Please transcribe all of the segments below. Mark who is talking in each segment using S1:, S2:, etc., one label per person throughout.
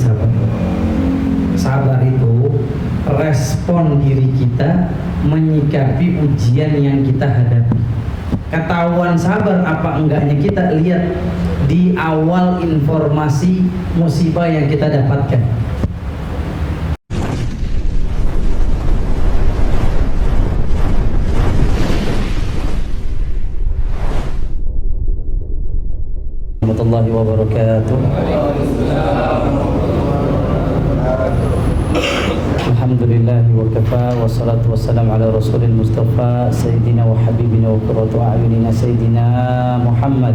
S1: sabar. Sabar itu respon diri kita menyikapi ujian yang kita hadapi. Ketahuan sabar apa enggaknya kita lihat di awal informasi musibah yang kita dapatkan. Warahmatullahi wabarakatuh. Alhamdulillah wa kafa wa salatu wassalam ala rasulil mustafa sayyidina wa habibina wa qurratu a'yunina sayyidina Muhammad.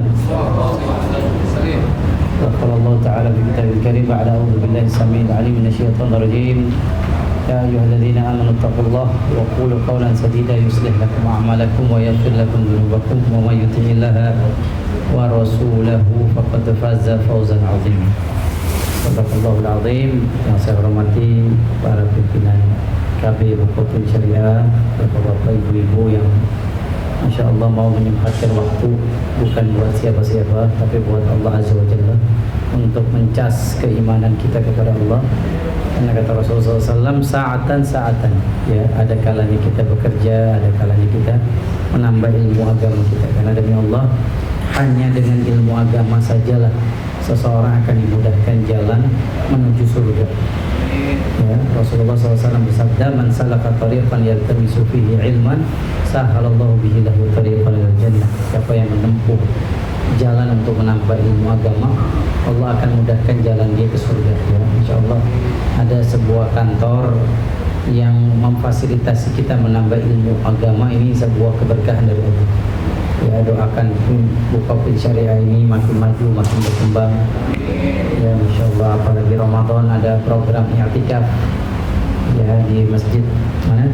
S1: Wa qala Allah ta'ala fi kitabil karim ba'da a'udzu billahi samil alim minasyaitonir rajim. Ya ayyuhalladzina amanu taqullaha wa qulu qawlan sadida yuslih lakum a'malakum wa yaghfir lakum dhunubakum wa may yuti'illaha wa rasulahu faqad faza fawzan 'azima. Sadaqallahul azim. Yang saya hormati para pimpinan KB Bukotul Syariah, bapak-bapak, ibu-ibu yang Masya Allah mau menyempatkan waktu bukan buat siapa-siapa tapi buat Allah Azza wa Jalla untuk mencas keimanan kita kepada Allah. Karena kata Rasulullah SAW, saatan ya, ada kalanya kita bekerja, ada kalanya kita menambah ilmu agama kita. Karena demi Allah, hanya dengan ilmu agama sajalah seseorang akan dimudahkan jalan menuju surga. Ya, Rasulullah SAW bersabda, man salaka tariqan yaltamisu fihi ilman sahalallahu bihi lahu tariqan ilal jannah. Siapa yang menempuh jalan untuk menambah ilmu agama, Allah akan mudahkan jalan dia ke surga. Ya, insyaallah ada sebuah kantor yang memfasilitasi kita menambah ilmu agama. Ini sebuah keberkahan dari Allah. Ya, doakan Bukotul Syariah ini makin maju, makin berkembang. Ya, insyaallah apalagi Ramadan ada program i'tikaf ya di masjid mana?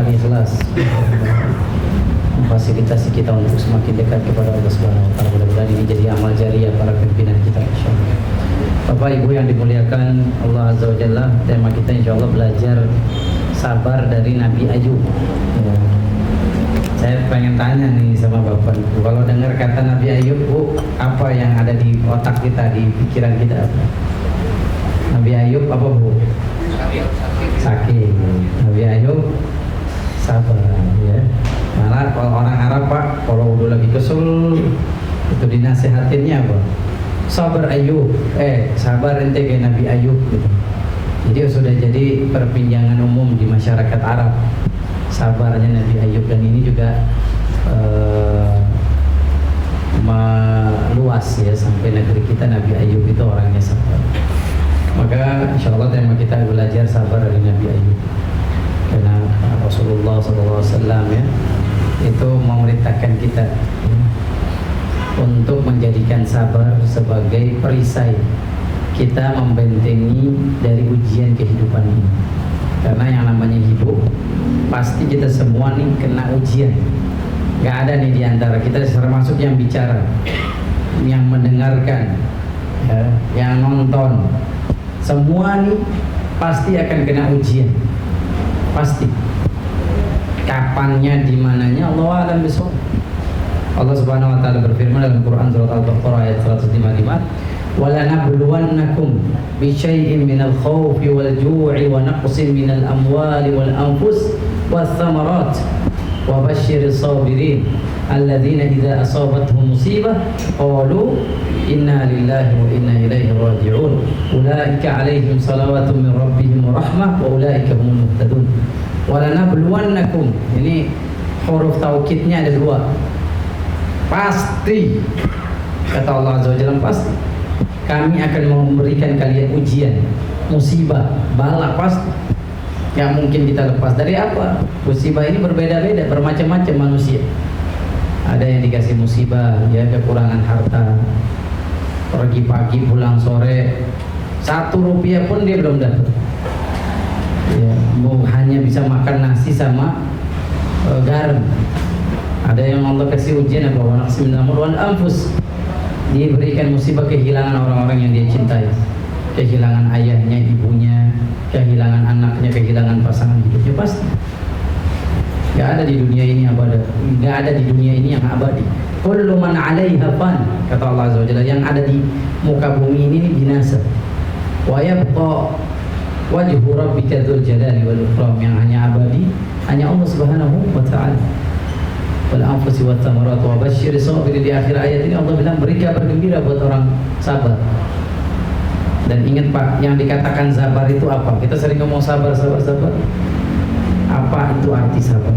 S1: Al-Ikhlas. Memfasilitasi kita untuk semakin dekat kepada Allah Subhanahu wa taala. Mudah-mudahan ini jadi amal jariah para pimpinan kita insyaallah. Bapak Ibu yang dimuliakan Allah Azza wa Jalla, tema kita insyaallah belajar sabar dari Nabi Ayub. Ya. Saya pengen tanya nih sama Bapak Ibu, kalau dengar kata Nabi Ayub, Bu, apa yang ada di otak kita, di pikiran kita apa? Nabi Ayub apa, Bu? Sakit. Nabi Ayub sabar, ya. Malah kalau orang Arab, Pak, kalau udah lagi kesel, itu dinasihatinnya apa? Sabar Ayub, sabar ente kayak Nabi Ayub gitu. Jadi sudah jadi perbincangan umum di masyarakat Arab. Sabarnya Nabi Ayub, dan ini juga meluas ya sampai negeri kita. Nabi Ayub itu orangnya sabar. Maka insya Allah tema kita belajar sabar dari Nabi Ayub. Karena Rasulullah SAW ya itu memerintahkan kita ya, untuk menjadikan sabar sebagai perisai kita membentengi dari ujian kehidupan ini. Karena yang namanya hidup pasti kita semua nih kena ujian. Gak ada nih diantara kita, termasuk yang bicara, yang mendengarkan, ya, yang nonton, semua nih pasti akan kena ujian. Pasti. Kapannya, di mananya, Allah a'lam bishawab. Allah Subhanahu wa taala berfirman dalam Quran surat Al-Baqarah ayat 155, وَلَنَبْلُوَنَّكُمْ بِشَيْءٍ مِنَ الْخَوْفِ وَالْجُوعِ وَنَقْصٍ مِنَ الْأَمْوَالِ وَالْأَنْفُسِ وَالثَّمَرَاتِ وَبَشِّرِ الصَّابِرِينَ الَّذِينَ إِذَا أَصَابَتْهُمْ مُصِيبَةٌ قَالُوا إِنَّا لِلَّهِ وَإِنَّا إِلَيْهِ رَاجِعُونَ أُولَئِكَ عَلَيْهِمْ صَلَوَاتٌ مِنْ رَبِّهِمْ وَرَحْمَةٌ وَأُولَئِكَ هُمُ الْمُهْتَدُونَ. وَلَنَبْلُوَنَّكُمْ, ini huruf taukidnya ada dua. Pasti, kata Allah Azza wa Jalla, pasti kami akan memberikan kalian ujian, musibah, bala, pasti. Yang mungkin kita lepas dari apa? Musibah ini berbeda-beda, bermacam-macam manusia. Ada yang dikasih musibah, ya kekurangan harta, pergi pagi pulang sore, 1 rupiah pun dia belum dapat. Ya, hanya bisa makan nasi sama garam. Ada yang Allah kasih ujian apa? Wa naqsim minal amwali wal anfus. Diberikan musibah kehilangan orang-orang yang dia cintai, kehilangan ayahnya, ibunya, kehilangan anaknya, kehilangan pasangan hidupnya. Pasti gak ada di dunia ini abadi, gak ada di dunia ini yang abadi. Kullu man 'alaiha fan, kata Allah Azza wa Jalla, yang ada di muka bumi ini binasa. wa yabqa wajhu rabbika dzul jalali wal ikram, yang hanya abadi hanya Allah Subhanahu wa taala. Wal anfusi wat thamarat wa basyir sabirin. Di akhir ayat ini Allah bilang berikan bergembira buat orang sabar. Dan ingat Pak, yang dikatakan sabar itu apa? Kita sering ngomong sabar. Apa itu arti sabar?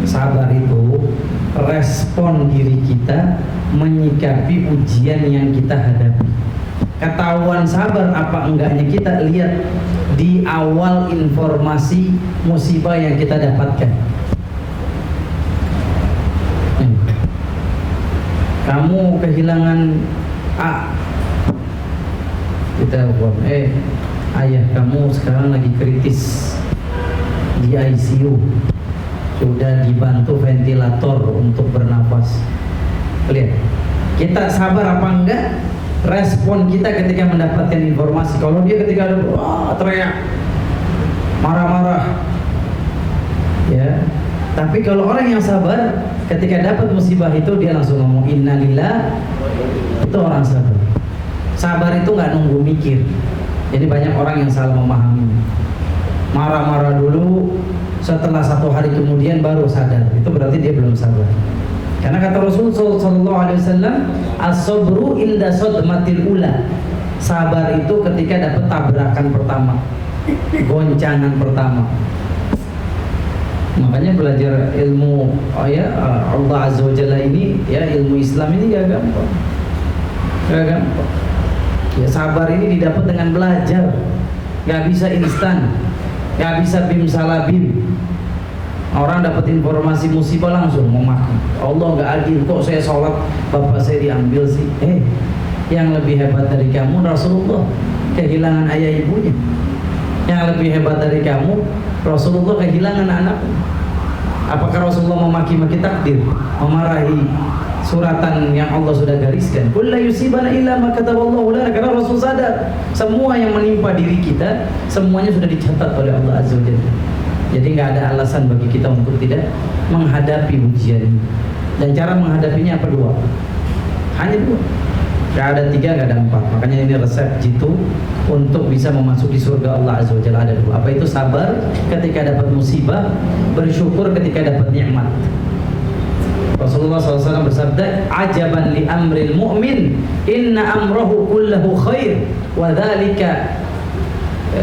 S1: Sabar itu respon diri kita menyikapi ujian yang kita hadapi. Ketahuan sabar apa enggaknya kita lihat di awal informasi musibah yang kita dapatkan. Kamu kehilangan A, kita buat ayah kamu sekarang lagi kritis di ICU, sudah dibantu ventilator untuk bernafas. Lihat, kita sabar apa enggak? Respon kita ketika mendapatkan informasi. Kalau dia ketika ada teriak, marah-marah, ya. Tapi kalau orang yang sabar, ketika dapat musibah itu dia langsung ngomong innalillah, itu orang sabar. Sabar itu nggak nunggu mikir. Jadi banyak orang yang salah memahami. Marah-marah dulu, setelah 1 hari kemudian baru sadar. Itu berarti dia belum sabar. Karena kata Rasulullah SAW, as-sabru inda sadmatil ula. Sabar itu ketika dapat tabrakan pertama, goncangan pertama. Makanya belajar ilmu Allah Azza wa Jalla ini, ya, ilmu Islam ini gak gampang. Ya, sabar ini didapat dengan belajar. Gak bisa instan, gak bisa bim salah bim. Orang dapat informasi musibah langsung memaki. Allah gak adil, kok saya sholat bapak saya diambil sih. Yang lebih hebat dari kamu Rasulullah kehilangan ayah ibunya. Yang lebih hebat dari kamu Rasulullah kehilangan anaknya. Apakah Rasulullah memaki-maki takdir, memarahi suratan yang Allah sudah gariskan? Qul la yusibana illa ma kataballahu lana. Karena Rasul sadar semua yang menimpa diri kita semuanya sudah dicatat oleh Allah Azza wa Jalla. Jadi nggak ada alasan bagi kita untuk tidak menghadapi ujian ini. Dan cara menghadapinya apa? 2. Hanya 2. Gak ada 3, gak ada 4. Makanya ini resep jitu untuk bisa memasuki surga Allah Azza wa Jalla, ada 2. Apa itu? Sabar ketika dapat musibah, bersyukur ketika dapat nikmat. Rasulullah SAW bersabda, ajaban li amril mu'min, inna amrahu kullahu khair, wa dhalika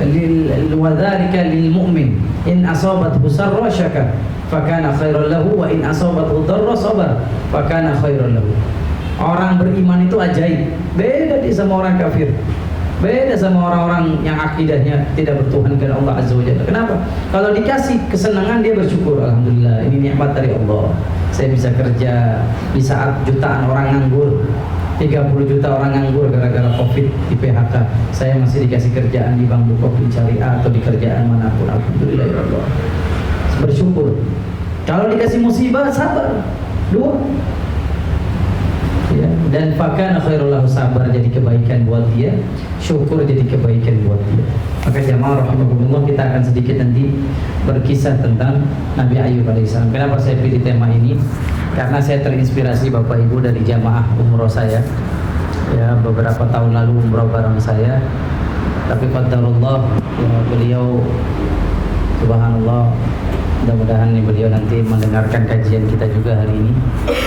S1: lil mu'min, in asabathu sarra syakar fakana khairan lahu, wa in asabathu dharra sabar fakana khairan lahu. Orang beriman itu ajaib, beda dia sama orang kafir, beda sama orang-orang yang akidahnya tidak bertuhan kepada Allah Azza wa Jalla. Kenapa? Kalau dikasih kesenangan dia bersyukur, alhamdulillah ini nikmat dari Allah. Saya bisa kerja di saat jutaan orang nganggur, 30 juta orang nganggur gara-gara Covid di PHK. Saya masih dikasih kerjaan di Bank Bukopin Syariah atau di kerjaan manapun, alhamdulillah ya Allah. Bersyukur. Kalau dikasih musibah sabar. 2. Ya, dan fakana khairul lahu, sabar jadi kebaikan buat dia, syukur jadi kebaikan buat dia. Maka jamaah rahimakumullah, kita akan sedikit nanti berkisah tentang Nabi Ayub alaihissalam. Kenapa saya pilih tema ini? Karena saya terinspirasi Bapak Ibu dari jamaah umroh saya. Ya, beberapa tahun lalu umroh bareng saya. Tapi qadarullah, ya, beliau subhanallah, mudah-mudahan beliau nanti mendengarkan kajian kita juga hari ini.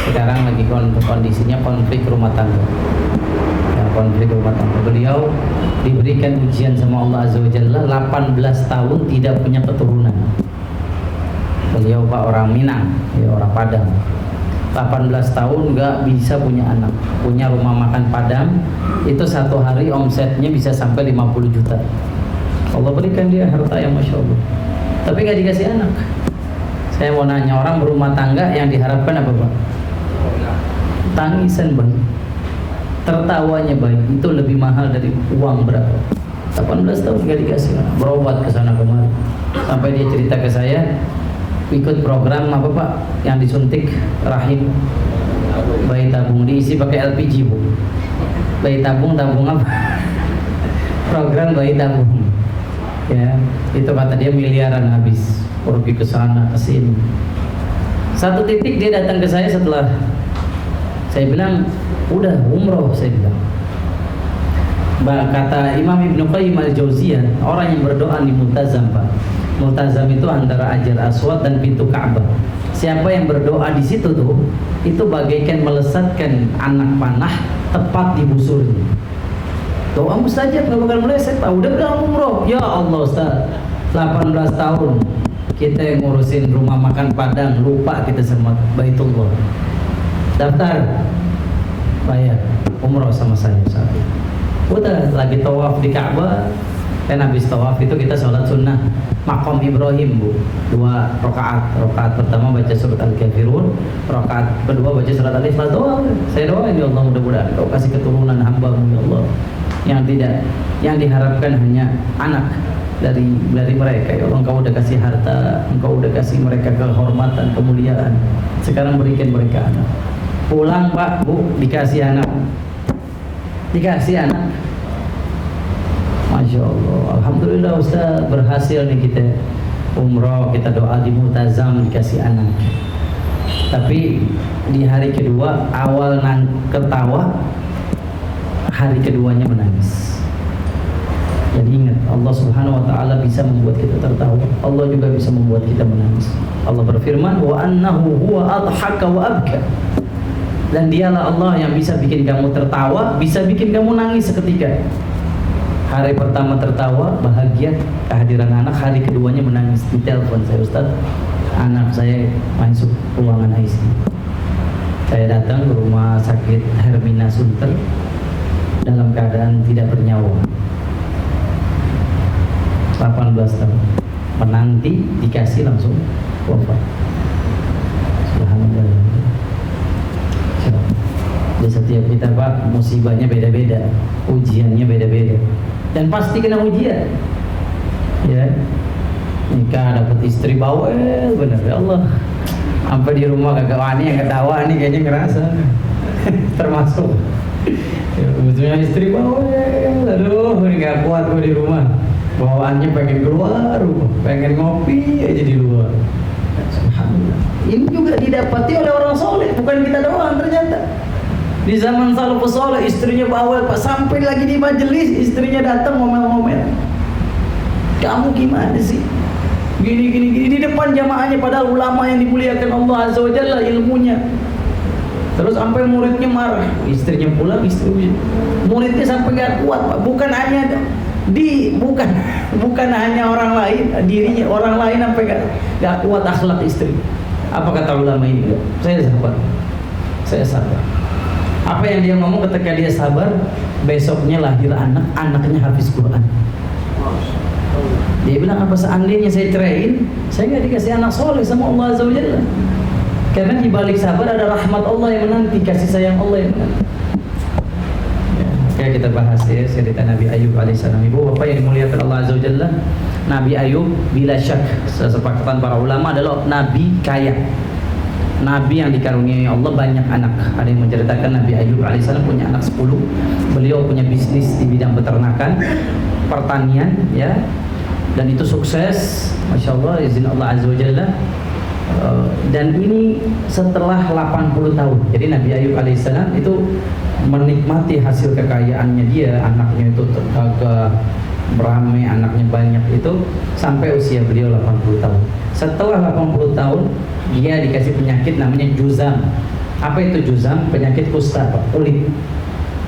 S1: Sekarang lagi kondisinya konflik rumah tangga. Ya, konflik rumah tangga. Beliau diberikan ujian sama Allah Azza wa Jalla, 18 tahun tidak punya keturunan. Beliau Pak orang Minang, ya, orang Padang. 18 tahun nggak bisa punya anak. Punya rumah makan Padang, itu 1 hari omsetnya bisa sampai 50 juta. Allah berikan dia harta yang Masya Allah, tapi nggak dikasih anak. Saya mau nanya, orang berumah tangga yang diharapkan apa Pak? Tangisan bayi, tertawanya bayi, itu lebih mahal dari uang berapa? 18 tahun nggak dikasih anak, berobat ke sana kemari. Sampai dia cerita ke saya, ikut program apa Pak? Yang disuntik rahim, bayi tabung, diisi pakai LPG Bu. Bayi tabung apa? Program bayi tabung. Ya, itu kata dia miliaran habis, pergi ke sana ke sini. Satu titik dia datang ke saya setelah saya bilang udah umroh, saya bilang Kata Imam Ibnu Qayyim al-Jauziyah, orang yang berdoa di multazam, Pak. Multazam itu antara Hajar Aswad dan pintu Ka'bah. Siapa yang berdoa di situ tuh, itu bagaikan melesatkan anak panah tepat di busurnya. Doa mustajab, nggak bakal meleset. Pak, udah umroh. Ya Allah Ustaz, 18 tahun kita ngurusin rumah makan Padang, lupa kita sama Baitullah. Daftar, bayar umroh sama saya Ustaz. Udah lagi tawaf di Ka'bah, kan habis tawaf itu kita sholat sunnah Maqam Ibrahim, Bu. 2 rakaat. Rakaat pertama baca surat Al-Kafirun, rakaat kedua baca surat Al-Ikhlas. Doa. Saya doain ya Allah, mudah-mudahan Kau kasih keturunan hamba-Mu ya Allah yang diharapkan hanya anak dari mereka ya Allah. Engkau udah kasih harta, Engkau udah kasih mereka kehormatan, kemuliaan. Sekarang berikan mereka anak. Pulang Pak, Bu, dikasih anak. Masya Allah, Alhamdulillah Ustaz, berhasil nih kita umroh, kita doa di multazam, dikasih anak. Tapi di hari kedua awal ketawa, hari keduanya menangis. Jadi ingat, Allah Subhanahu wa Ta'ala bisa membuat kita tertawa, Allah juga bisa membuat kita menangis. Allah berfirman, wa annahu huwa adhaka wa abka. Dan dialah Allah yang bisa bikin kamu tertawa, bisa bikin kamu nangis seketika. Hari pertama tertawa, bahagia, kehadiran anak. Hari keduanya menangis. Di telepon saya, Ustaz, anak saya masuk ruangan ICU. Saya datang ke rumah sakit Hermina Sunter dalam keadaan tidak bernyawa. 18 tahun menanti, dikasih langsung wafat. Subhanallah. Di setiap kita Pak, musibahnya beda-beda, ujiannya beda-beda, dan pasti kena ujian. Ya, nikah dapat istri bawel, bener ya Allah. Sampai di rumah kagak wani yang ketawa nih kayaknya ngerasa termasuk. Ya, maksudnya istri bawel, aduh nggak kuat gue di rumah. Bawaannya pengen keluar rumah, pengen ngopi aja di luar. Subhanallah. Ini juga didapati oleh orang soleh, bukan kita doang ternyata. Di zaman salafus soleh istrinya bawel Pak, sampai lagi di majelis istrinya datang ngomel-ngomel. Kamu gimana sih? Gini di depan jamaahnya, padahal ulama yang dimuliakan Allah Azza wa Jalla ilmunya. Terus sampai muridnya marah, istrinya pulang, muridnya sampai nggak kuat Pak. Bukan hanya orang lain, dirinya orang lain sampai nggak kuat akhlak istri. Apa kata ulama ini? Saya sabar. Apa yang dia ngomong ketika dia sabar, besoknya lahir anaknya hafiz Quran. Dia bilang, apa seandainya saya ceraiin, saya nggak dikasih anak soleh sama Allah Azza wa Jalla. Karena di balik sabar ada rahmat Allah yang menanti, kasih sayang Allah yang menanti. Kayak kita bahas ya cerita Nabi Ayub alaihissalam. Ibu bapak yang dimuliakan Allah Azza wa Jalla, Nabi Ayub bila syak kesepakatan para ulama adalah nabi kaya, nabi yang dikaruniai Allah banyak anak. Ada yang menceritakan Nabi Ayub alaihissalam punya anak 10. Beliau punya bisnis di bidang peternakan, pertanian ya, dan itu sukses, masya Allah, izin Allah Azza wa Jalla. Dan ini setelah 80 tahun. Jadi Nabi Ayub alaihissalam itu menikmati hasil kekayaannya dia, anaknya itu tergagah, beramai, anaknya banyak itu sampai usia beliau 80 tahun. Setelah 80 tahun dia dikasih penyakit namanya juzam. Apa itu juzam? Penyakit kusta Pak, kulit.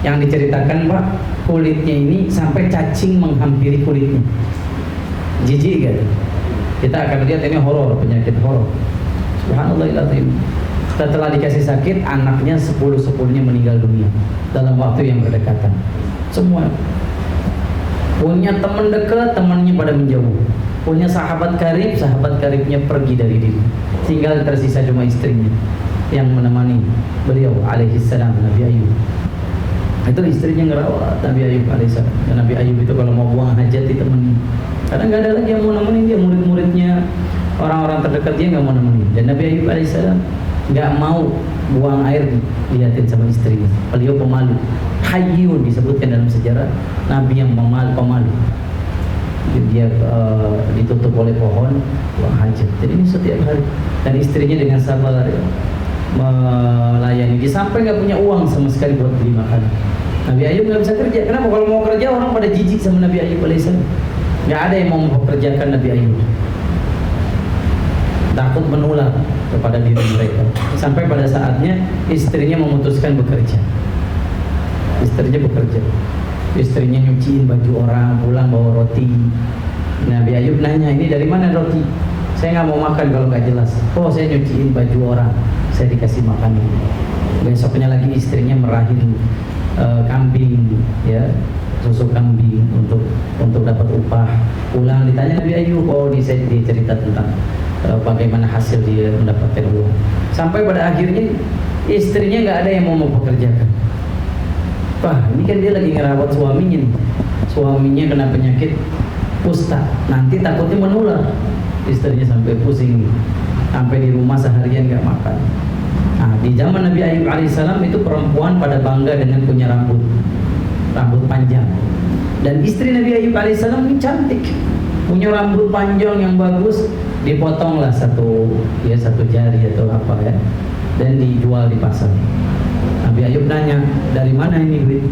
S1: Yang diceritakan Pak, kulitnya ini sampai cacing menghampiri kulitnya. Jijik kan? Kita akan lihat ini horor, penyakit horor. Subhanallahiladzim. Setelah dikasih sakit, anaknya 10-10-nya meninggal dunia dalam waktu yang berdekatan. Semua punya teman dekat, temannya pada menjauh. Punya sahabat karib, sahabat karibnya pergi dari diri. Tinggal tersisa cuma istrinya yang menemani beliau alaihissalam, Nabi Ayub. Itu istrinya ngerawat Nabi Ayub alaihissalam. Dan Nabi Ayub itu kalau mau buang hajat ditemani. Karena nggak ada lagi yang mau nemenin dia, murid-muridnya, orang-orang terdekat dia nggak mau nemenin. Dan Nabi Ayub alaihissalam nggak mau buang air dilihatin sama istrinya. Beliau pemalu, hayyun disebutkan dalam sejarah, Nabi yang pemalu. Dia ditutup oleh pohon buang hajat. Jadi ini setiap hari. Dan istrinya dengan sabar ya, melayani dia sampai nggak punya uang sama sekali buat beli makan. Nabi Ayub nggak bisa kerja. Kenapa? Kalau mau kerja orang pada jijik sama Nabi Ayub alaihissalam. Nggak ada yang mau mempekerjakan Nabi Ayub. Takut menular kepada diri mereka. Sampai pada saatnya istrinya memutuskan bekerja. Istrinya bekerja. Istrinya nyuciin baju orang, pulang bawa roti. Nabi Ayub nanya, ini dari mana roti? Saya nggak mau makan kalau nggak jelas. Oh, saya nyuciin baju orang, saya dikasih makan. Besoknya lagi istrinya merahin kambing, ya, susu kambing untuk dapat upah. Pulang ditanya Nabi Ayub, oh dicerita tentang bagaimana hasil dia mendapatkan uang. Sampai pada akhirnya istrinya nggak ada yang mau mempekerjakan. Wah, ini kan dia lagi ngerawat suaminya nih. Suaminya kena penyakit kusta, nanti takutnya menular. Istrinya sampai pusing, sampai di rumah seharian nggak makan. Nah, di zaman Nabi Ayub alaihissalam itu perempuan pada bangga dengan punya rambut panjang. Dan istri Nabi Ayub alaihissalam ini cantik, punya rambut panjang yang bagus, dipotonglah satu jari atau apa ya, dan dijual di pasar. Nabi Ayub nanya, dari mana ini duit?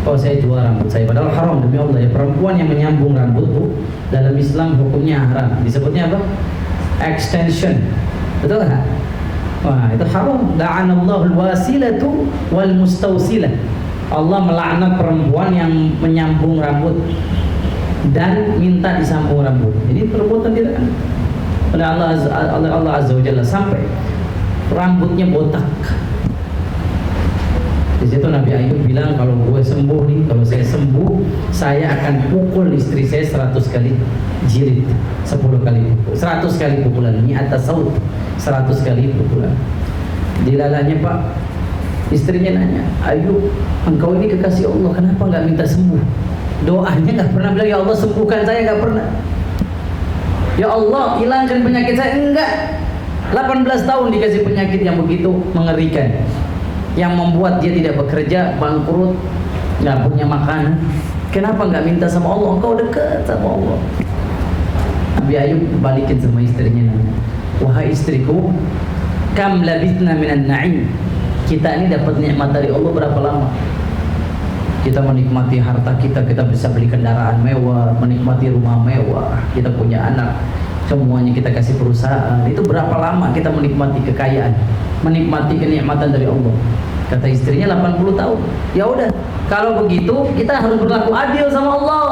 S1: Oh, saya jual rambut saya. Padahal haram demi Allah ya, perempuan yang menyambung rambut dalam Islam hukumnya haram. Disebutnya apa? Extension. Betul nggak? Wah, itu haram. La'anallahu al-wasilatu wal mustawsilah. Allah melaknat perempuan yang menyambung rambut dan minta disambung rambut. Ini perbuatan tidak oleh Allah Azza wa Jalla, sampai rambutnya botak. Di situ Nabi Ayub bilang, kalau gue sembuh nih, kalau saya sembuh, saya akan pukul istri saya 100 kali jilid, 10 kali pukul, 100 kali pukulan. Ini atas saut, 100 kali pukulan. Dilalahnya Pak, istrinya nanya, Ayub, engkau ini kekasih Allah, kenapa nggak minta sembuh? Doanya nggak pernah bilang, ya Allah sembuhkan saya, nggak pernah. Ya Allah hilangkan penyakit saya, enggak. 18 tahun dikasih penyakit yang begitu mengerikan, yang membuat dia tidak bekerja, bangkrut, nggak punya makanan. Kenapa nggak minta sama Allah? Engkau dekat sama Allah. Nabi Ayub balikin sama istrinya, wahai istriku, kam labithna minan na'im. Kita ini dapat nikmat dari Allah berapa lama? Kita menikmati harta kita bisa beli kendaraan mewah, menikmati rumah mewah, kita punya anak, semuanya kita kasih perusahaan. Itu berapa lama kita menikmati kekayaan, menikmati kenikmatan dari Allah? Kata istrinya 80 tahun. Ya udah, kalau begitu kita harus berlaku adil sama Allah.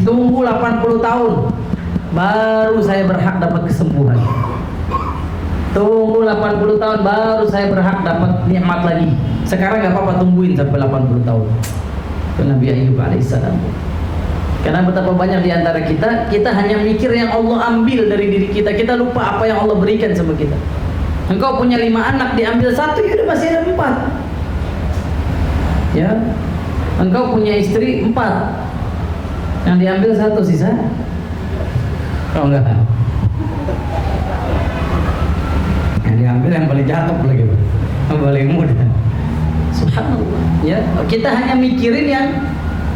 S1: Tunggu 80 tahun baru saya berhak dapat kesembuhan. Tunggu 80 tahun baru saya berhak dapat nikmat lagi. Sekarang nggak apa-apa, tungguin sampai 80 tahun. Itu Nabi Ayub alaihissalam. Karena betapa banyak di antara kita hanya mikir yang Allah ambil dari diri kita. Kita lupa apa yang Allah berikan sama kita. Engkau punya 5 anak, diambil 1, ya udah masih ada 4. Ya, engkau punya istri 4, yang diambil 1, sisa. Oh enggak. Yang diambil yang paling jatuh lagi, yang paling mudah. Subhanallah. Ya, kita hanya mikirin yang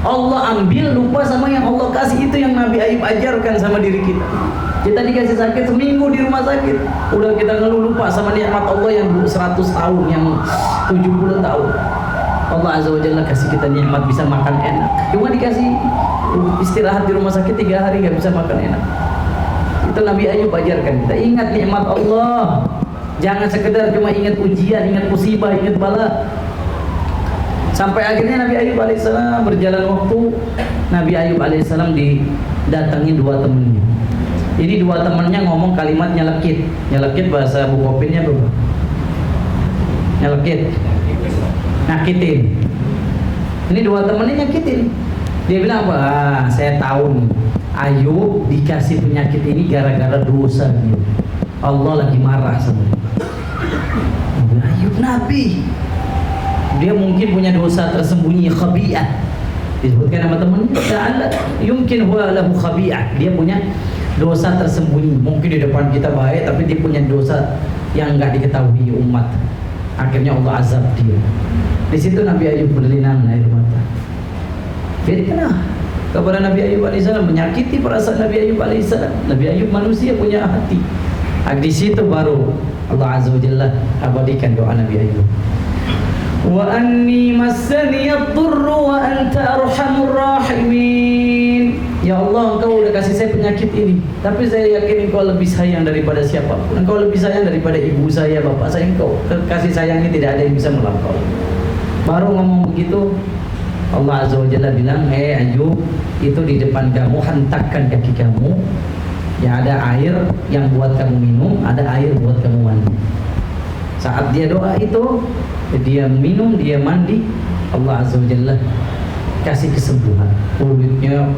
S1: Allah ambil, lupa sama yang Allah kasih. Itu yang Nabi Ayub ajarkan sama diri kita. Kita dikasih sakit seminggu di rumah sakit, udah kita ngeluh, lupa sama nikmat Allah yang 100 tahun, yang 70 tahun. Allah Azza wa Jalla kasih kita nikmat bisa makan enak, cuma dikasih istirahat di rumah sakit 3 hari nggak bisa makan enak. Itu Nabi Ayub ajarkan kita, ingat nikmat Allah, jangan sekedar cuma ingat ujian, ingat musibah, ingat bala. Sampai akhirnya Nabi Ayub alaihissalam berjalan waktu, Nabi Ayub alaihissalam didatangi 2 temannya. Ini 2 temannya ngomong kalimat nyelekit. Nyelekit bahasa Bukopinnya berapa? Nyelekit, nyakitin. Ini 2 temannya nyakitin. Dia bilang apa? Saya tahu nih, Ayub dikasih penyakit ini gara-gara dosa dia. Allah lagi marah sama dia. Ayub Nabi, dia mungkin punya dosa tersembunyi, khabi'ah. Disebutkan nama temannya, ta'ala yumkin huwa lahu khabi'ah. Dia punya dosa tersembunyi, mungkin di depan kita baik, tapi dia punya dosa yang nggak diketahui umat. Akhirnya Allah azab dia. Di situ Nabi Ayub berlinang air mata. Jadi kenapa kepada Nabi Ayub alaihissalam, menyakiti perasaan Nabi Ayub alaihissalam. Nabi Ayub manusia punya hati. Di situ baru Allah Azza wa Jalla abadikan doa Nabi Ayub. wa anni massani ad-durru wa anta arhamur rahimin. Ya Allah, Engkau udah kasih saya penyakit ini, tapi saya yakin Engkau lebih sayang daripada siapapun. Engkau lebih sayang daripada ibu saya, bapak saya. Engkau kasih sayangnya tidak ada yang bisa melampaui. Baru ngomong begitu, Allah Azza wa Jalla bilang, Ayub, itu di depan kamu, hentakkan kaki kamu. Ya, ada air yang buat kamu minum, ada air buat kamu mandi. Saat dia doa itu, dia minum, dia mandi, Allah Azza wa Jalla kasih kesembuhan. Kulitnya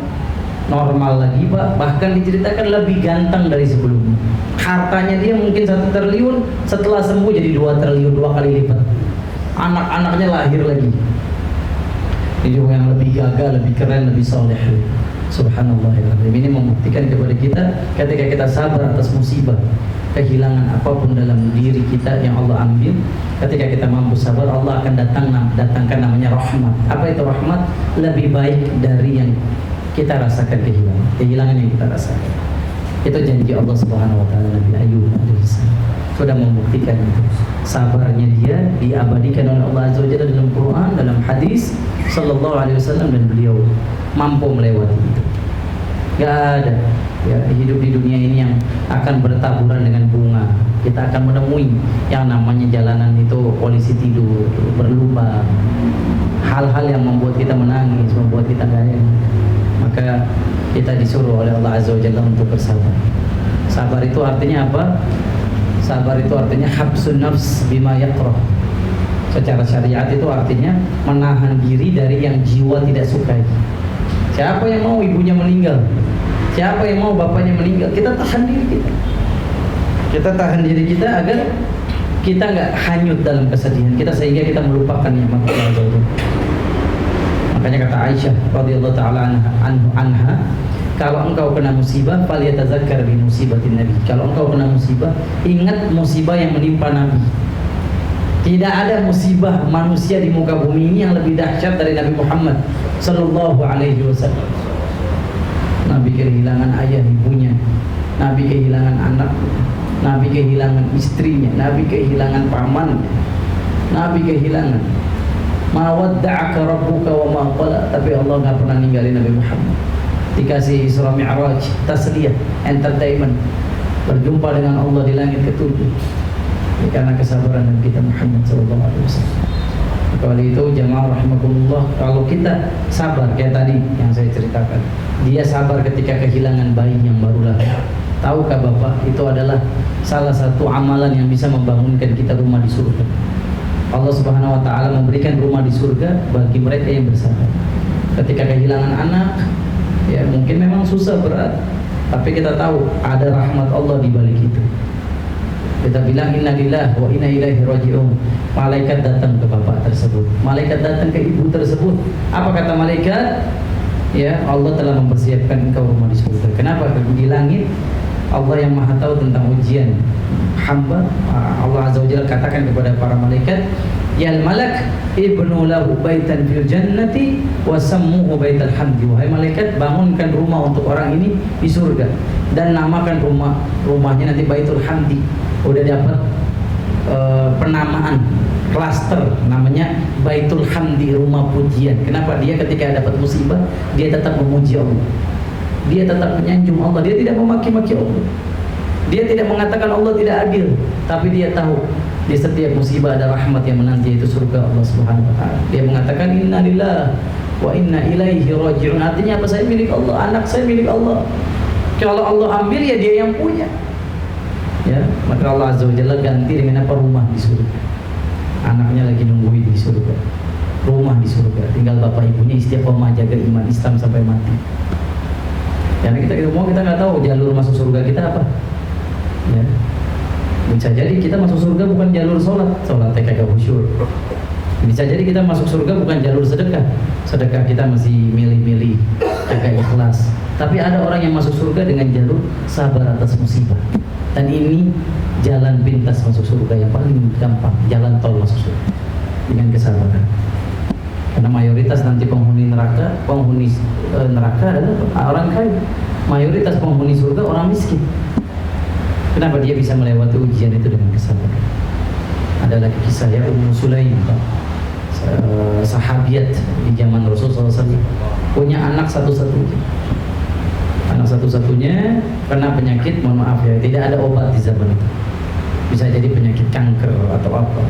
S1: normal lagi, Pak. Bahkan diceritakan lebih ganteng dari sebelumnya. Hartanya dia mungkin 1 triliun, setelah sembuh jadi 2 triliun, 2 kali lipat. Anak-anaknya lahir lagi. Ini yang lebih gagah, lebih keren, lebih soleh. Subhanallah. Ini membuktikan kepada kita ketika kita sabar atas musibah, kehilangan apapun dalam diri kita yang Allah ambil, ketika kita mampu sabar, Allah akan datangkan namanya rahmat. Apa itu rahmat? Lebih baik dari yang kita rasakan kehilangan yang kita rasakan. Itu janji Allah Subhanahu wa taala Nabi Ayub alaihissalam. Sudah membuktikan itu. Sabarnya dia diabadikan oleh Allah Azza wa Jalla dalam Quran, dalam hadis sallallahu alaihi wasallam, dan beliau mampu melewati itu. Gak ada ya hidup di dunia ini yang akan bertaburan dengan bunga. Kita akan menemui yang namanya jalanan itu polisi tidur, berlubang, hal-hal yang membuat kita menangis, membuat kita gaya. Maka kita disuruh oleh Allah Azza wa Jalla untuk bersabar. Sabar itu artinya apa? Sabar itu artinya habsun nafs bima yakrah. Secara syariat itu artinya menahan diri dari yang jiwa tidak sukai. Siapa yang mau ibunya meninggal? Siapa yang mau bapaknya meninggal? Kita tahan diri kita. Kita tahan diri kita agar kita nggak hanyut dalam kesedihan kita, sehingga kita melupakan nikmat Allah Azza wa Jalla. Makanya kata Aisyah radhiyallahu taala anha, kalau engkau kena musibah, falyatazakkar bi musibatin Nabi. Kalau engkau kena musibah, ingat musibah yang menimpa Nabi. Tidak ada musibah manusia di muka bumi ini yang lebih dahsyat dari Nabi Muhammad sallallahu alaihi wasallam. Nabi kehilangan ayah ibunya, Nabi kehilangan anak, Nabi kehilangan istrinya, Nabi kehilangan pamannya, Nabi kehilangan. Ma wadda'aka rabbuka wa ma qala. Tapi Allah enggak pernah ninggalin Nabi Muhammad. Dikasih Isra Mi'raj, tasliyah, entertainment, berjumpa dengan Allah di langit ketujuh. Ini karena kesabaran Nabi kita Muhammad sallallahu alaihi wasallam. Oleh itu jamaah rahimakumullah, kalau kita sabar kayak tadi yang saya ceritakan, dia sabar ketika kehilangan bayi yang baru lahir. Tahukah Bapak, itu adalah salah satu amalan yang bisa membangunkan kita rumah di surga. Allah Subhanahu wa taala memberikan rumah di surga bagi mereka yang bersabar. Ketika kehilangan anak, ya mungkin memang susah, berat, tapi kita tahu ada rahmat Allah di balik itu. Kita bilang inna lillahi wa inna ilaihi raji'un. Malaikat datang ke bapak tersebut, malaikat datang ke ibu tersebut. Apa kata malaikat? Ya, Allah telah mempersiapkan engkau rumah di surga. Kenapa? Di langit Allah yang maha tahu tentang ujian hamba. Allah Azza wa Jalla katakan kepada para malaikat, ya malak ibnu lahu baitan fil jannati wa sammuhu baital hamdi. Wahai malaikat, bangunkan rumah untuk orang ini di surga dan namakan rumahnya nanti Baitul Hamdi. Udah dapat penamaan klaster namanya Baitul Hamdi, rumah pujian. Kenapa? Dia ketika dapat musibah dia tetap memuji Allah, dia tetap menyanjung Allah, dia tidak memaki-maki Allah, dia tidak mengatakan Allah tidak adil, tapi dia tahu di setiap musibah ada rahmat yang menanti, yaitu surga Allah Subhanahu wa taala. Dia mengatakan inna lillahi wa inna ilaihi raji'un. Artinya apa? Saya milik Allah, anak saya milik Allah. Kalau Allah ambil ya dia yang punya. Ya, maka Allah Azza wa Jalla ganti dengan apa? Rumah di surga. Anaknya lagi nungguin di surga, rumah di surga, tinggal bapak ibunya istiqomah jaga iman Islam sampai mati. Karena kita nggak tahu jalur masuk surga kita apa. Ya, bisa jadi kita masuk surga bukan jalur sholat kagak khusyuk. Bisa jadi kita masuk surga bukan jalur sedekah kita masih milih-milih kagak ikhlas. Tapi ada orang yang masuk surga dengan jalur sabar atas musibah. Dan ini jalan pintas masuk surga yang paling gampang, jalan tol masuk surga dengan kesabaran. Karena mayoritas nanti penghuni neraka adalah orang kaya. Mayoritas penghuni surga orang miskin. Kenapa dia bisa melewati ujian itu dengan kesabaran? Adalah kisah ya Ummu Sulaim, sahabiat di zaman Rasulullah SAW, punya anak satu-satunya. Anak satu-satunya kena penyakit, mohon maaf ya, tidak ada obat di zaman itu. Bisa jadi penyakit kanker atau apa.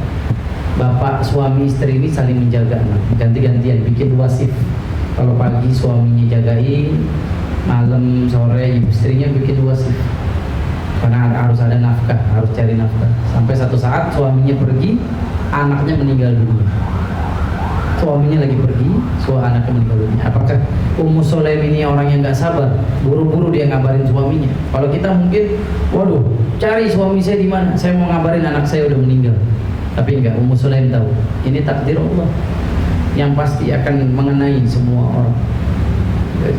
S1: Bapak suami istri ini saling menjaga anak, ganti-gantian bikin dua shift. Kalau pagi suaminya jagain, malam sore istrinya bikin dua shift. Karena harus ada nafkah, harus cari nafkah. Sampai satu saat suaminya pergi, anaknya meninggal dunia. Suaminya lagi pergi, anaknya meninggal dunia. Apakah Ummu Sulaim ini orang yang gak sabar? Buru-buru dia ngabarin suaminya. Kalau kita mungkin, waduh, cari suami saya di mana? Saya mau ngabarin anak saya udah meninggal. Tapi enggak, Ummu Sulaim tahu. Ini takdir Allah yang pasti akan mengenai semua orang.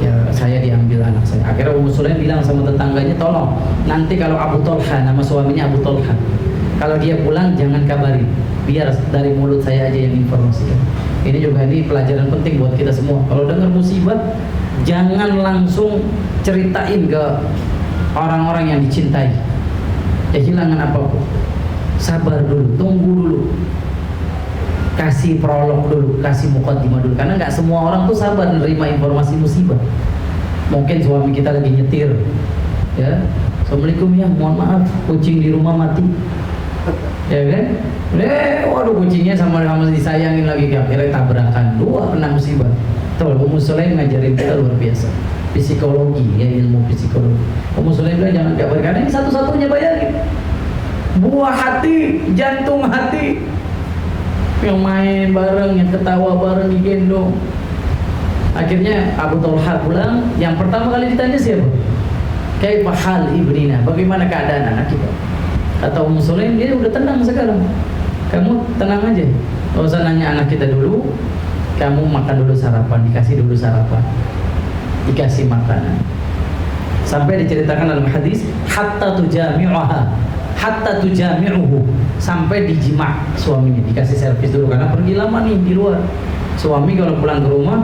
S1: Ya, saya diambil anak saya. Akhirnya Ummu Sulaim bilang sama tetangganya, tolong nanti kalau Abu Tolha, nama suaminya Abu Tolha, kalau dia pulang jangan kabarin, biar dari mulut saya aja yang informasikan. Ini juga pelajaran penting buat kita semua. Kalau dengar musibah, jangan langsung ceritain ke orang-orang yang dicintai. Kehilangan apapun, sabar dulu, tunggu dulu, kasih prolog dulu, kasih mukaddimah dulu. Karena nggak semua orang tuh sabar menerima informasi musibah. Mungkin suami kita lagi nyetir, ya, Assalamualaikum ya, mohon maaf, kucing di rumah mati, ya kan? Waduh, kucingnya sama disayangin lagi, akhirnya tabrakan, dua kena musibah. Tuh, Ummu Sulaim ngajarin kita luar biasa, psikologi, ya, ilmu psikologi. Ummu Sulaim bilang jangan kabar, karena ini satu-satunya, bayangin, buah hati, jantung hati, yang main bareng, yang ketawa bareng, digendong. Akhirnya Abu Tolha pulang, yang pertama kali ditanya siapa? Kaifa hal ibnina, bagaimana keadaan anak kita? Kata Ummu Sulaim, dia udah tenang sekarang. Kamu tenang aja, gak usah nanya anak kita dulu. Kamu makan dulu sarapan, dikasih dulu sarapan, dikasih makanan. Sampai diceritakan dalam hadis, hatta tujami'uha, hatta tujami'uhu, sampai dijima suaminya, dikasih servis dulu karena pergi lama nih di luar. Suami kalau pulang ke rumah,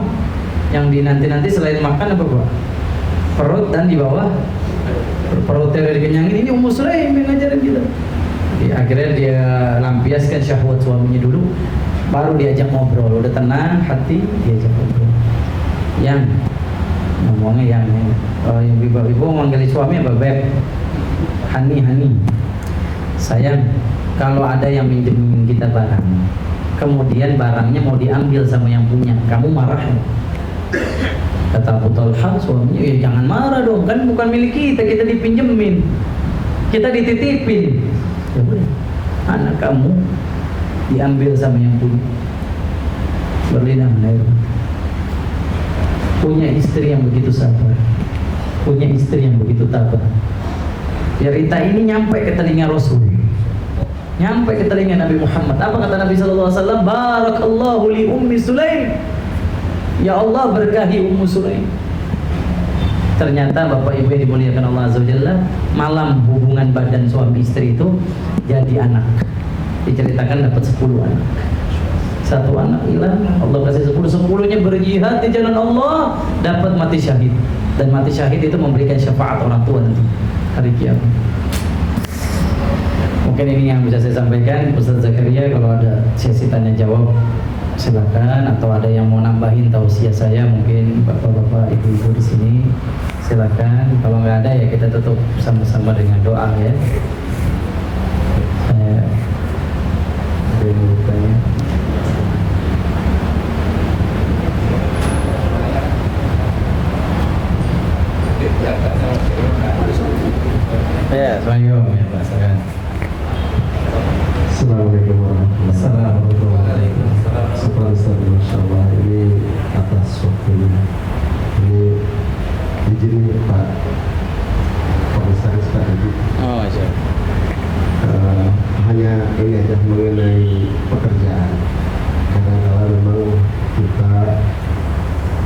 S1: yang dinanti-nanti selain makan apa Pak? Perut, dan di bawah perutnya udah dikenyangin. Ini Ummu Sulaim yang ngajarin kita. Jadi, akhirnya dia lampiaskan syahwat suaminya dulu, baru diajak ngobrol. Udah tenang hati, diajak ngobrol. Yang ngomongnya yang ibu manggil suami apa? Beb, Hani, sayang, kalau ada yang minjemin kita barang, kemudian barangnya mau diambil sama yang punya, kamu marah ya? Kata Abu Talha suaminya, ya jangan marah dong, kan bukan milik kita, kita dipinjemin, kita dititipin. Ya boleh, anak kamu diambil sama yang punya. Berlinang menaruh. Punya istri yang begitu sabar, punya istri yang begitu tabah. Cerita ini nyampe ke telinga Rasul, nyampe ke telinga Nabi Muhammad. Apa kata Nabi SAW? Barakallahu li Ummi Sulaim, ya Allah berkahi Ummu Sulaim. Ternyata Bapak Ibu yang dimuliakan Allah Azza wa Jalla, malam hubungan badan suami istri itu jadi anak. Diceritakan dapat 10 anak. Satu anak hilang, Allah kasih 10, 10-nya berjihad di jalan Allah, dapat mati syahid. Dan mati syahid itu memberikan syafaat orang tua nanti hari kiamat. Mungkin ini yang bisa saya sampaikan. Ustaz Zakaria, kalau ada sesi tanya jawab silakan, atau ada yang mau nambahin tausiah saya, mungkin bapak-bapak, ibu-ibu di sini silakan. Kalau nggak ada ya kita tutup sama-sama dengan doa ya. Saya berdoanya. Ya, Assalamualaikum ya Pak Sagan.
S2: Assalamualaikum warahmatullahi wabarakatuh. Subhanallah, Masya Allah, ini atas waktunya. Ini izin Pak Komisaris Pak Haji.
S1: Oh, Masya Allah.
S2: Hanya ini aja mengenai pekerjaan. Kadang-kadang memang kita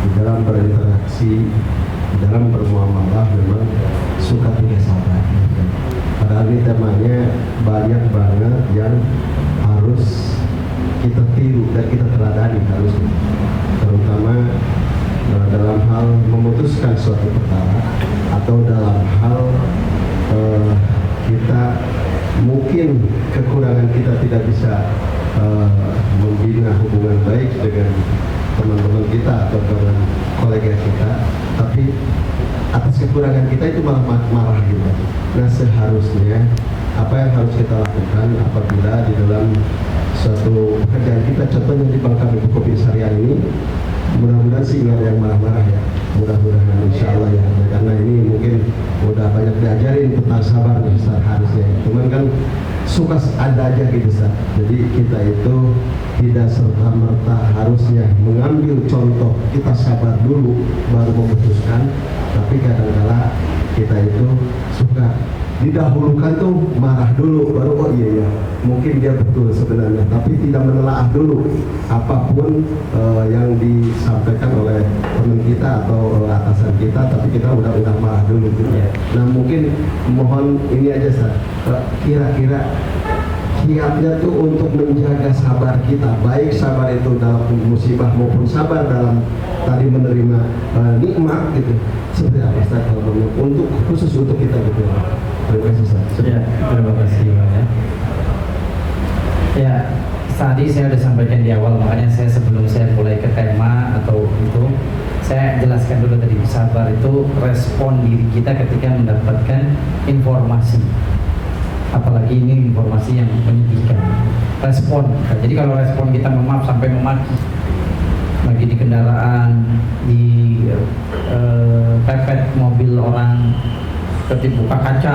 S2: di dalam berinteraksi, di dalam bermuamalah memang suka tidak sabar. Padahal ini temanya banyak banget yang harus kita tiru dan kita teladani harusnya, terutama dalam hal memutuskan suatu perkara, atau dalam hal kita mungkin kekurangan kita tidak bisa membina hubungan baik dengan teman-teman kita atau dengan kolega kita, tapi atas kekurangan kita itu malah marah gitu. Nah, seharusnya apa yang harus kita lakukan apabila di dalam suatu pekerjaan kita, contohnya di Bank Kamil Kopi Syariah ini, mudah-mudahan sih nggak ada yang marah-marah ya, mudah-mudahan insya Allah ya, karena ini mungkin udah banyak diajarin tentang sabar nih Ustaz harusnya, cuman kan suka ada aja gitu Ustaz. Jadi kita itu tidak serta-merta harusnya mengambil contoh, kita sabar dulu baru memutuskan, tapi kadang-kala kita itu suka didahulukan tuh marah dulu baru oh iya ya mungkin dia betul sebenarnya, tapi tidak menelaah dulu apapun yang disampaikan oleh teman kita atau atasan kita, tapi kita udah marah dulu gitu. Nah mungkin mohon ini aja Ustaz, kira-kira kiatnya tuh untuk menjaga sabar kita, baik sabar itu dalam musibah maupun sabar dalam tadi menerima nikmat gitu, seperti apa Ustaz kalau untuk khusus untuk kita gitu. Terima kasih Ustaz.
S1: Ya, terima kasih Pak ya. Ya, tadi saya sudah sampaikan di awal, makanya saya sebelum saya mulai ke tema atau itu, saya jelaskan dulu tadi, sabar itu respon diri kita ketika mendapatkan informasi. Apalagi ini informasi yang menyedihkan. Respon. Jadi kalau respon kita sampai memaki, lagi di kendaraan, di pepet mobil orang, ketika buka kaca,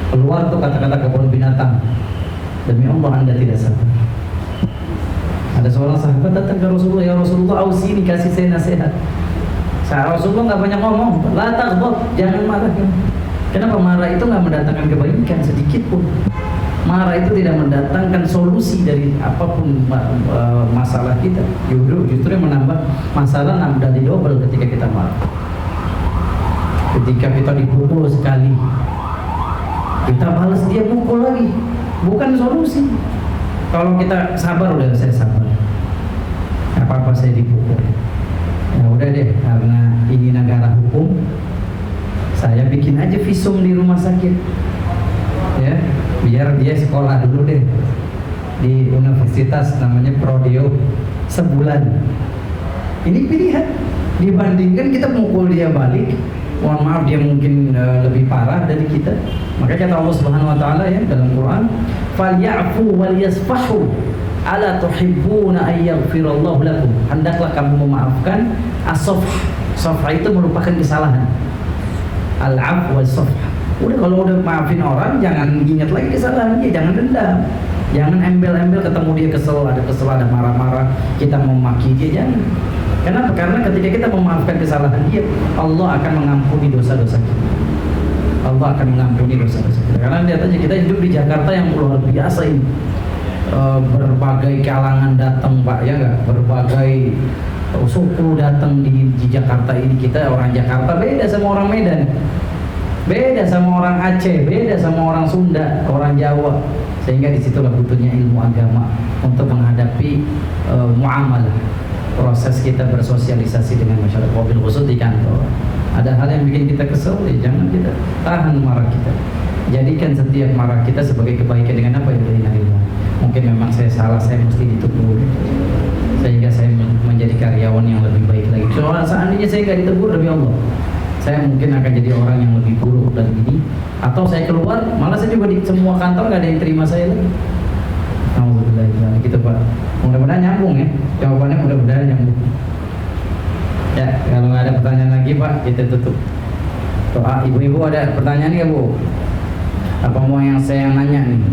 S1: keluar tuh kata-kata kebun binatang, demi Allah Anda tidak sabar. Ada seorang sahabat datang ke Rasulullah, ya Rasulullah ausini, kasih saya nasihat. Rasulullah nggak banyak ngomong, la taghdab, jangan marah. Kenapa? Marah itu nggak mendatangkan kebaikan sedikit pun. Marah itu tidak mendatangkan solusi dari apapun masalah kita. Justru yang menambah masalah dari double ketika kita marah. Ketika kita dipukul sekali, kita balas dia pukul lagi, bukan solusi. Kalau kita sabar, udah saya sabar, nggak apa-apa saya dipukul, ya udah deh, karena ini negara hukum, saya bikin aja visum di rumah sakit, ya, biar dia sekolah dulu deh di universitas namanya Prodeo sebulan. Ini pilihan dibandingkan kita mukul dia balik. Mohon maaf, dia mungkin lebih parah dari kita. Maka kata Allah Subhanahu wa taala ya dalam Quran, "Falyafu wal yasfahu ala tuhibbuna ay yaghfirallahu lakum." Hendaklah kamu memaafkan. As-safh, safh itu merupakan kesalahan. Al-'afw was-safh. Udah kalau udah maafin orang, jangan ingat lagi kesalahannya, jangan dendam. Jangan embel-embel ketemu dia kesel, ada marah-marah, kita memaki dia, jangan. Kenapa? Karena ketika kita memaafkan kesalahan dia, Allah akan mengampuni dosa-dosa kita. Allah akan mengampuni dosa-dosa kita. Karena lihat aja, kita hidup di Jakarta yang luar biasa ini. Berbagai kalangan datang Pak, ya enggak? Berbagai suku datang di Jakarta ini. Kita orang Jakarta beda sama orang Medan, beda sama orang Aceh, beda sama orang Sunda, orang Jawa. Sehingga disitulah butuhnya ilmu agama untuk menghadapi muamalah, proses kita bersosialisasi dengan masyarakat, mobil khusus di kantor. Ada hal yang bikin kita kesel, ya jangan kita tahan marah kita. Jadikan setiap marah kita sebagai kebaikan dengan apa yang diinginkan. Mungkin memang saya salah, saya mesti ditegur sehingga saya menjadi karyawan yang lebih baik lagi. Soalnya seandainya saya nggak ditegur demi Allah, saya mungkin akan jadi orang yang lebih buruk dari ini. Atau saya keluar, malah saya juga di semua kantor nggak ada yang terima saya lagi. Alhamdulillah, gitu Pak. Mudah-mudahan nyambung ya, jawabannya mudah-mudahan nyambung. Ya, kalau nggak ada pertanyaan lagi Pak, kita tutup. Doa, ibu-ibu ada pertanyaan nggak Bu? Apa mau yang saya nanya nih?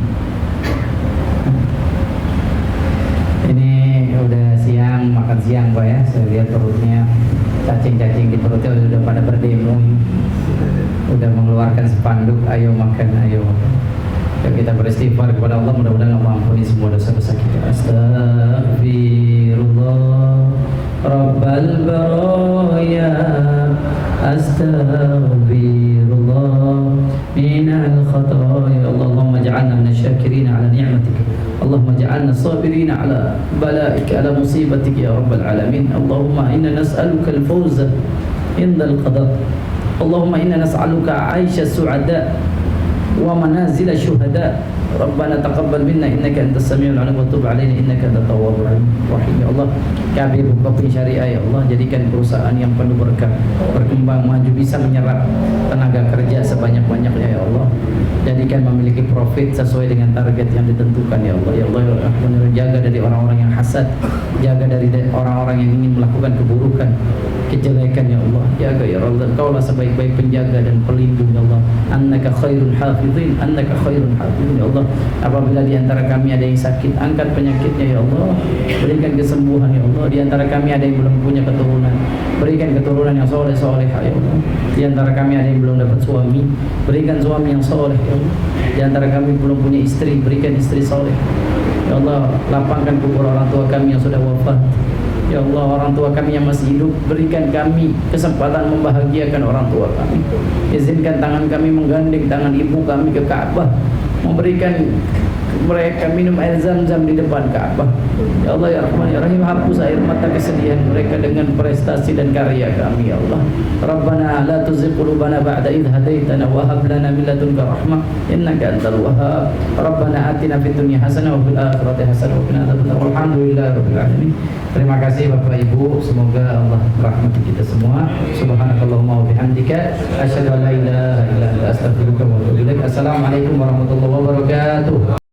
S1: Ini udah siang, makan siang Pak ya. Saya lihat perutnya, cacing-cacing di perutnya udah pada berdemo, udah mengeluarkan spanduk, ayo makan, ayo makan. Kita beristighfar kepada Allah, mudah-mudahan Allah ampuni semua dosa-dosa kita. Astaghfirullah Rabbal baraya, astaghfirullah minal khataya. Allahumma ja'alna minasyakirin ala ni'matika, Allahumma ja'alna sabirin ala balaika, ala musibatika ya Rabbal alamin. Allahumma inna nas'aluka al-fawza indal qada, Allahumma inna nas'aluka 'aisha su'ada ومنازل الشهداء ربنا تقبل منا إنك أنت السميع العليم وتب علينا إنك أنت التواب الرحيم. Ya Allah, kami Bukopin Syariah ya Allah, jadikan perusahaan yang penuh berkah, berkembang maju, bisa menyerap tenaga kerja sebanyak-banyaknya ya Allah. Jadikan memiliki profit sesuai dengan target yang ditentukan ya Allah. Ya Allah, ya Rahman, jaga dari orang-orang yang hasad, jaga dari orang-orang yang ingin melakukan keburukan, kejelekan ya Allah. Jaga ya Allah, Kaulah sebaik-baik penjaga dan pelindung ya Allah. Annaka khairul hafizin, annaka khairul hafizin ya Allah. Apabila di antara kami ada yang sakit, angkat penyakitnya ya Allah. Berikan kesembuhan ya Allah. Di antara kami ada yang belum punya keturunan, berikan keturunan yang soleh-solehah ya Allah. Di antara kami ada yang belum dapat suami, berikan suami yang soleh ya Allah. Di antara kami belum punya istri, berikan istri soleh ya Allah. Lapangkan kubur orang tua kami yang sudah wafat ya Allah. Orang tua kami yang masih hidup, berikan kami kesempatan membahagiakan orang tua kami. Izinkan tangan kami menggandeng tangan ibu kami ke Ka'bah, memberikan mereka minum air zam-zam di depan Ka'bah. Ya Allah ya Rahman ya Rahim, hapus air mata kesedihan mereka dengan prestasi dan karya kami ya Allah. Rabbana la tuzigh qulubana ba'da idh hadaitana wa hab lana min ladunka rahmah innaka antal wahhab. Rabbana atina fid dunya hasanah wa fil akhirati hasanah wa qina adzabannar. Alhamdulillahirabbil alamin. Terima kasih Bapak Ibu, semoga Allah merahmati kita semua. Subhanakallahumma wa bihamdika asyhadu an la ilaha illa anta astaghfiruka wa atubu ilaik. Assalamualaikum warahmatullahi wabarakatuh.